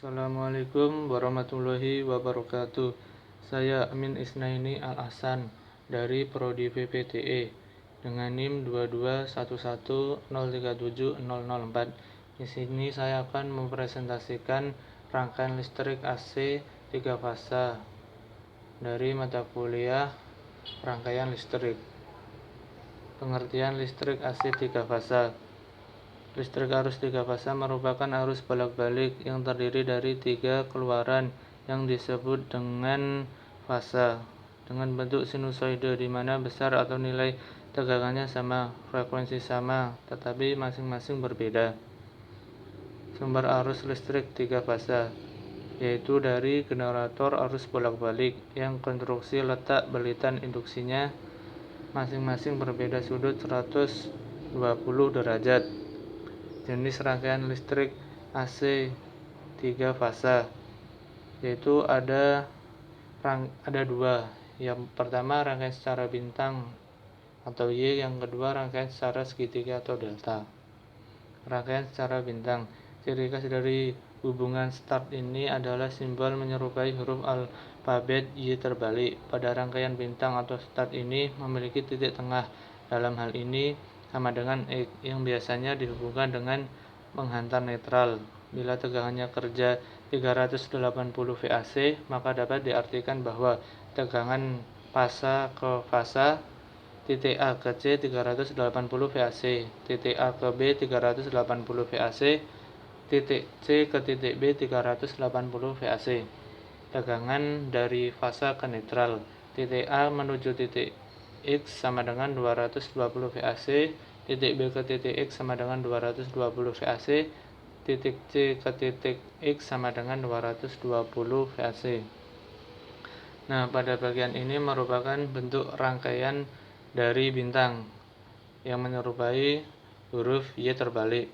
Assalamualaikum warahmatullahi wabarakatuh. Saya Amin Isnaini Al-Ahsan dari Prodi PPTE dengan NIM 22110370004. Di sini saya akan mempresentasikan rangkaian listrik AC 3 fasa dari mata kuliah rangkaian listrik. Pengertian listrik AC 3 fasa. Listrik arus 3 fasa merupakan arus bolak-balik yang terdiri dari 3 keluaran yang disebut dengan fasa dengan bentuk sinusoide, di mana besar atau nilai tegangannya sama, frekuensi sama, tetapi masing-masing berbeda. Sumber arus listrik 3 fasa yaitu dari generator arus bolak-balik yang konstruksi letak belitan induksinya masing-masing berbeda sudut 120 derajat. Jenis rangkaian listrik AC 3 fasa yaitu ada dua. Yang pertama rangkaian secara bintang atau Y, yang kedua rangkaian secara segitiga atau delta. Rangkaian secara bintang, ciri khas dari hubungan start ini adalah simbol menyerupai huruf alfabet Y terbalik. Pada rangkaian bintang atau start ini memiliki titik tengah, dalam hal ini sama dengan X, yang biasanya dihubungkan dengan menghantar netral. Bila tegangannya kerja 380 VAC, maka dapat diartikan bahwa tegangan fasa ke fasa titik A ke C 380 VAC, titik A ke B 380 VAC, titik C ke titik B 380 VAC. Tegangan dari fasa ke netral, titik A menuju titik X sama dengan 220 VAC, titik B ke titik X sama dengan 220 VAC, titik C ke titik X sama dengan 220 VAC. Nah, pada bagian ini merupakan bentuk rangkaian dari bintang yang menyerupai huruf Y terbalik,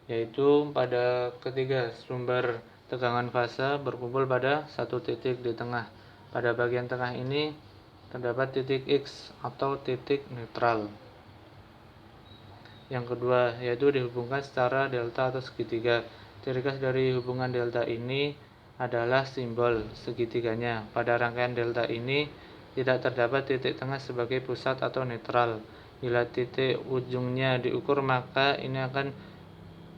yaitu pada ketiga sumber tegangan fasa berkumpul pada satu titik di tengah. Pada bagian tengah ini terdapat titik X atau titik netral. Yang kedua yaitu dihubungkan secara delta atau segitiga. Ciri khas dari hubungan delta ini adalah simbol segitiganya. Pada rangkaian delta ini tidak terdapat titik tengah sebagai pusat atau netral. Bila titik ujungnya diukur, maka ini akan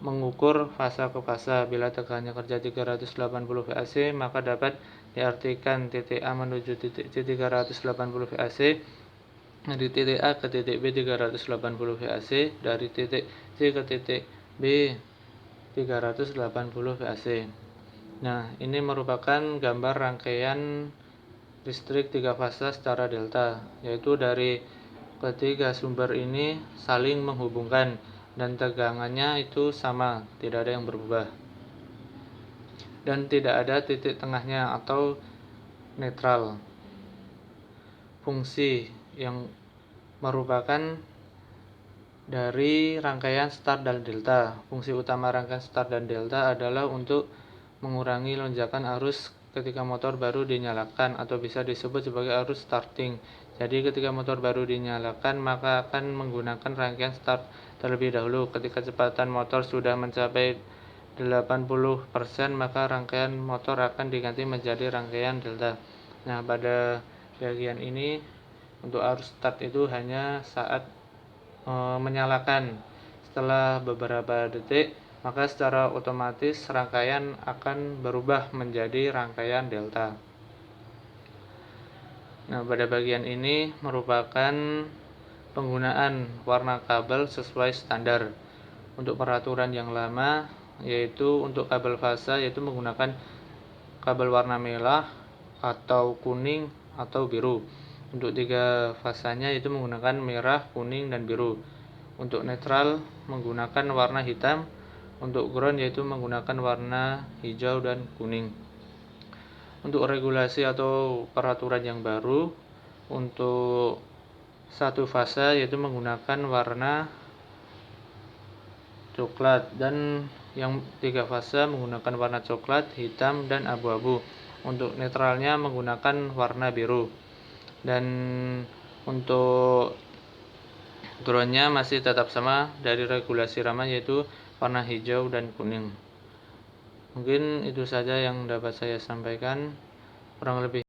mengukur fasa ke fasa. Bila tegangannya kerja 380 VAC, maka dapat diartikan titik A menuju titik C 380 VAC, dari titik A ke titik B 380 VAC, dari titik C ke titik B 380 VAC. Nah, ini merupakan gambar rangkaian listrik 3 fasa secara delta, yaitu dari ketiga sumber ini saling menghubungkan dan tegangannya itu sama, tidak ada yang berubah, dan tidak ada titik tengahnya atau netral. Fungsi yang merupakan dari rangkaian start dan delta. Fungsi utama rangkaian start dan delta adalah untuk mengurangi lonjakan arus ketika motor baru dinyalakan, atau bisa disebut sebagai arus starting. Jadi ketika motor baru dinyalakan, maka akan menggunakan rangkaian start terlebih dahulu. Ketika kecepatan motor sudah mencapai 80%, maka rangkaian motor akan diganti menjadi rangkaian delta. Nah, pada bagian ini untuk arus start itu hanya saat menyalakan. Setelah beberapa detik, maka secara otomatis rangkaian akan berubah menjadi rangkaian delta. Nah, pada bagian ini merupakan penggunaan warna kabel sesuai standar. Untuk peraturan yang lama, yaitu untuk kabel fasa, yaitu menggunakan kabel warna merah atau kuning atau biru. Untuk 3 fasanya itu menggunakan merah, kuning, dan biru. Untuk netral menggunakan warna hitam. Untuk ground yaitu menggunakan warna hijau dan kuning. Untuk regulasi atau peraturan yang baru, untuk 1 fasa yaitu menggunakan warna coklat, dan yang 3 fasa menggunakan warna coklat, hitam, dan abu-abu. Untuk netralnya menggunakan warna biru. Dan untuk groundnya masih tetap sama dari regulasi lama, yaitu warna hijau dan kuning. Mungkin itu saja yang dapat saya sampaikan, kurang lebih